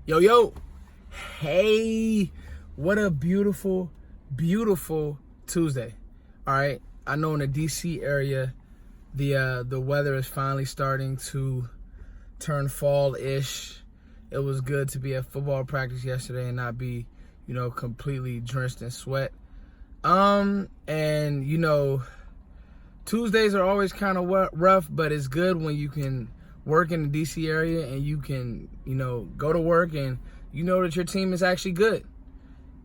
Yo. Hey, what a beautiful, beautiful Tuesday. All right. I know in the DC area, the weather is finally starting to turn fall-ish. It was good to be at football practice yesterday and not be, completely drenched in sweat. Tuesdays are always kind of rough, but it's good when you can work in the DC area and you can, go to work and you know that your team is actually good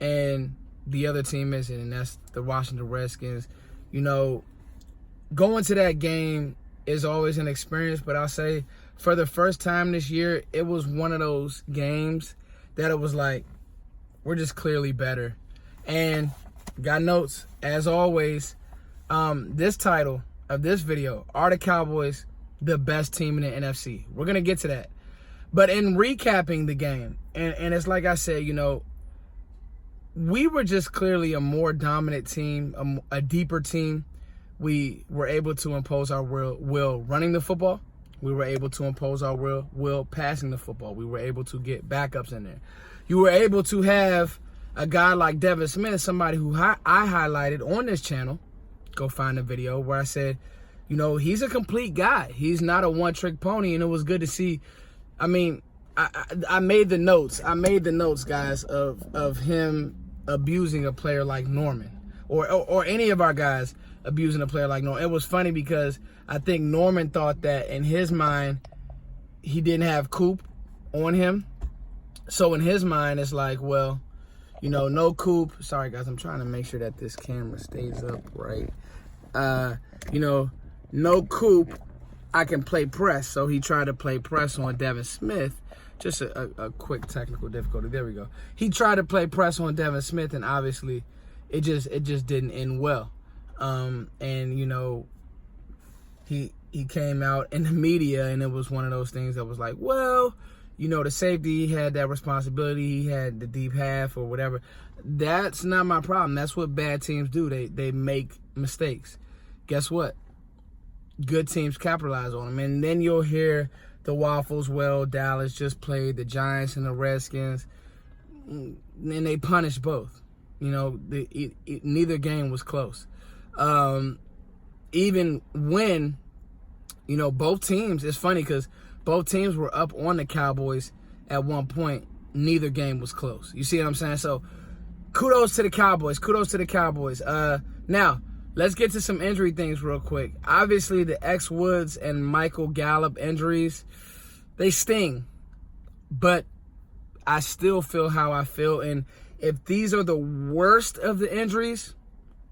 and the other team isn't, and that's the Washington Redskins. Going to that game is always an experience, but I'll say for the first time this year, it was one of those games that it was like, we're just clearly better. And got notes, as always. This title of this video, are the Cowboys the best team in the NFC? We're going to get to that. But in recapping the game, and it's like I said, we were just clearly a more dominant team, a deeper team. We were able to impose our will running the football. We were able to impose our will passing the football. We were able to get backups in there. You were able to have a guy like Devin Smith, somebody who I highlighted on this channel. Go find the video where I said, he's a complete guy. He's not a one-trick pony, and it was good to see. I mean, I made the notes. Guys, of him abusing a player like Norman, or any of our guys abusing a player like Norman. It was funny because I think Norman thought that in his mind he didn't have Coop on him. So in his mind, it's like, well, no Coop. Sorry, guys, I'm trying to make sure that this camera stays up right. No Coop, I can play press. So he tried to play press on Devin Smith. Just a quick technical difficulty. There we go. He tried to play press on Devin Smith, and obviously it just didn't end well. He came out in the media, and it was one of those things that was like, well, the safety had that responsibility. He had the deep half or whatever. That's not my problem. That's what bad teams do. They make mistakes. Guess what? Good teams capitalize on them. And then you'll hear the waffles, well, Dallas just played the Giants and the Redskins, and they punished both. Neither game was close. Even when, both teams, it's funny because both teams were up on the Cowboys at one point. Neither game was close. You see what I'm saying? So kudos to the Cowboys. Now, let's get to some injury things real quick. Obviously, the X Woods and Michael Gallup injuries, they sting. But I still feel how I feel. And if these are the worst of the injuries,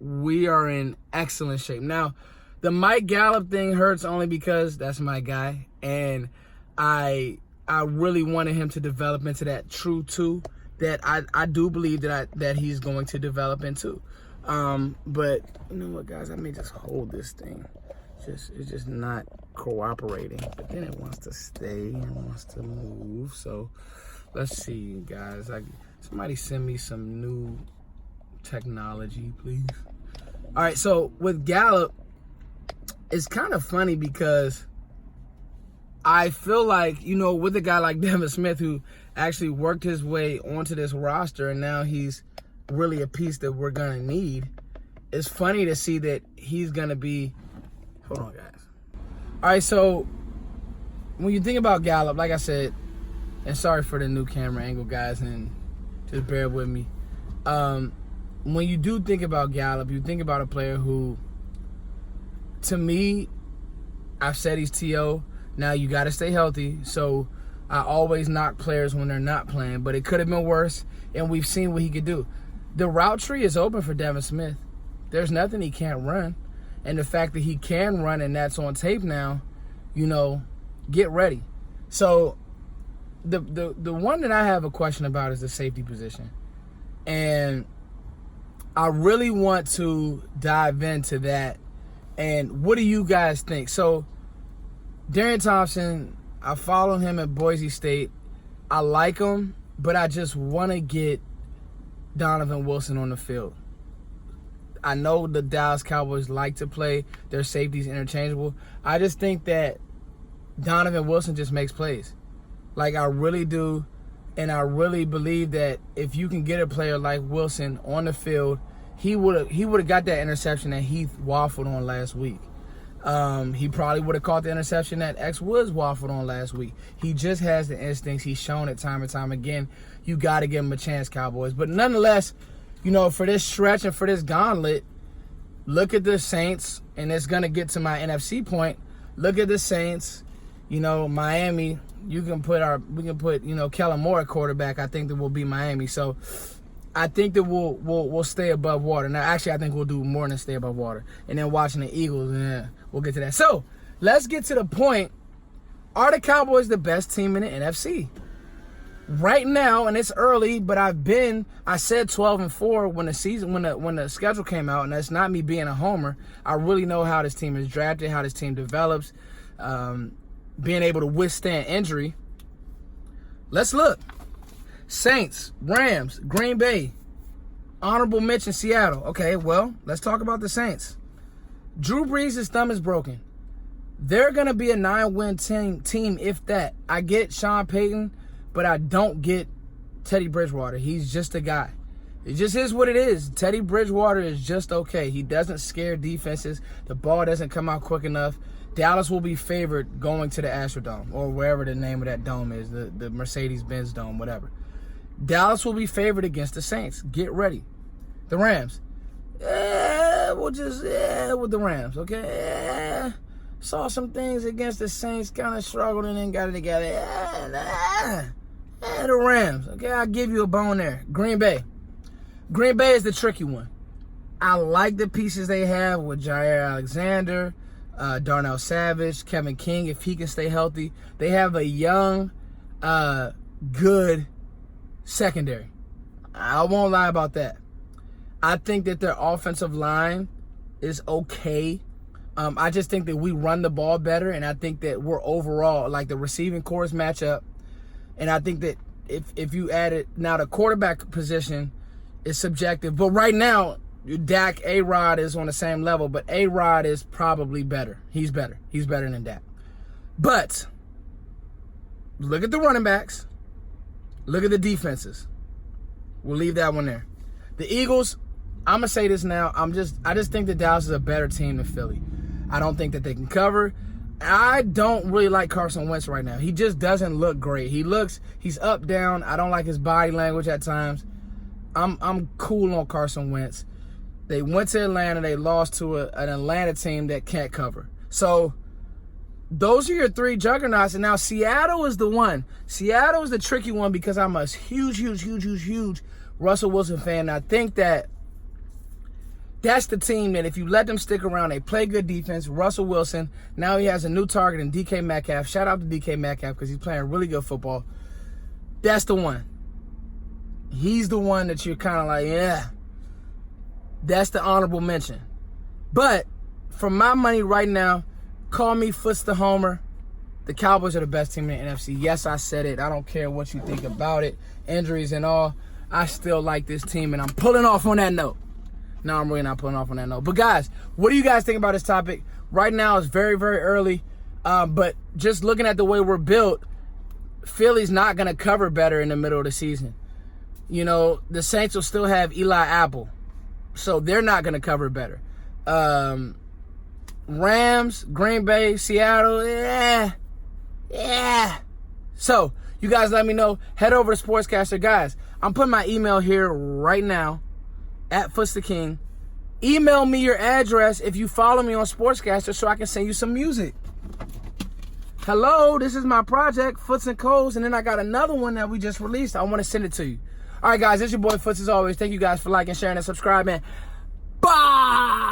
we are in excellent shape. Now, the Mike Gallup thing hurts only because that's my guy. And I really wanted him to develop into that true two that I do believe that he's going to develop into. But you know what, guys? I may just hold this thing. It's just not cooperating. But then it wants to stay and wants to move. So let's see, guys. Somebody send me some new technology, please. All right. So with Gallup, it's kind of funny because I feel like, with a guy like Devin Smith who actually worked his way onto this roster and now he's really a piece that we're going to need, it's funny to see that he's going to be... Hold on, guys. All right, so when you think about Gallup, like I said, and sorry for the new camera angle, guys, and just bear with me. When you do think about Gallup, you think about a player who, to me, I've said he's T.O., now, you got to stay healthy, so I always knock players when they're not playing, but it could have been worse, and we've seen what he could do. The route tree is open for Devin Smith. There's nothing he can't run, and the fact that he can run and that's on tape now, get ready. So the one that I have a question about is the safety position, and I really want to dive into that, and what do you guys think? So Darian Thompson, I follow him at Boise State. I like him, but I just want to get Donovan Wilson on the field. I know the Dallas Cowboys like to play their safeties interchangeable. I just think that Donovan Wilson just makes plays. Like, I really do. And I really believe that if you can get a player like Wilson on the field, he would have got that interception that Heath waffled on last week. He probably would have caught the interception that X Woods waffled on last week. He just has the instincts. He's shown it time and time again. You got to give him a chance, Cowboys. But nonetheless, for this stretch and for this gauntlet, look at the Saints, and it's going to get to my NFC point. Look at the Saints, Miami. We can put Kellen Moore at quarterback. I think that will be Miami. So I think that we'll stay above water. Now, actually, I think we'll do more than stay above water. And then watching the Eagles, we'll get to that. So let's get to the point. Are the Cowboys the best team in the NFC? Right now, and it's early, but I said 12-4 when the schedule came out, and that's not me being a homer. I really know how this team is drafted, how this team develops, being able to withstand injury. Let's look. Saints, Rams, Green Bay, honorable mention Seattle. Okay, well, let's talk about the Saints. Drew Brees' thumb is broken. They're going to be a 9-win team, if that. I get Sean Payton, but I don't get Teddy Bridgewater. He's just a guy. It just is what it is. Teddy Bridgewater is just okay. He doesn't scare defenses. The ball doesn't come out quick enough. Dallas will be favored going to the Astrodome, or wherever the name of that dome is, the Mercedes-Benz Dome, whatever. Dallas will be favored against the Saints. Get ready. The Rams. We'll just, with the Rams, okay? Saw some things against the Saints, kind of struggled and then got it together. The Rams, okay? I'll give you a bone there. Green Bay. Green Bay is the tricky one. I like the pieces they have with Jair Alexander, Darnell Savage, Kevin King, if he can stay healthy. They have a young, good secondary. I won't lie about that. I think that their offensive line is okay. I just think that we run the ball better, and I think that we're overall, like the receiving cores match up. And I think that if you add it, now the quarterback position is subjective. But right now, Dak, A-Rod is on the same level, but A-Rod is probably better. He's better. He's better than Dak. But look at the running backs. Look at the defenses. We'll leave that one there. The Eagles, I'm going to say this now. I just think that Dallas is a better team than Philly. I don't think that they can cover. I don't really like Carson Wentz right now. He just doesn't look great. He's up, down. I don't like his body language at times. I'm cool on Carson Wentz. They went to Atlanta. They lost to an Atlanta team that can't cover. So those are your three juggernauts. And now Seattle is the one. Seattle is the tricky one because I'm a huge Russell Wilson fan. And I think that that's the team that if you let them stick around, they play good defense. Russell Wilson, now he has a new target in DK Metcalf. Shout out to DK Metcalf because he's playing really good football. That's the one. He's the one that you're kind of like, yeah. That's the honorable mention. But for my money right now, call me Foots the Homer. The Cowboys are the best team in the NFC. Yes, I said it. I don't care what you think about it. Injuries and all. I still like this team, and I'm pulling off on that note. No, I'm really not pulling off on that note. But, guys, what do you guys think about this topic? Right now, it's very, very early. But just looking at the way we're built, Philly's not going to cover better in the middle of the season. The Saints will still have Eli Apple. So they're not going to cover better. Rams, Green Bay, Seattle, yeah. So, you guys let me know. Head over to Sportscaster. Guys, I'm putting my email here right now. @Foots the King. Email me your address if you follow me on Sportscaster so I can send you some music. Hello, this is my project, Foots and Coles, and then I got another one that we just released. I want to send it to you. All right, guys, it's your boy Foots as always. Thank you guys for liking, sharing, and subscribing. Bye!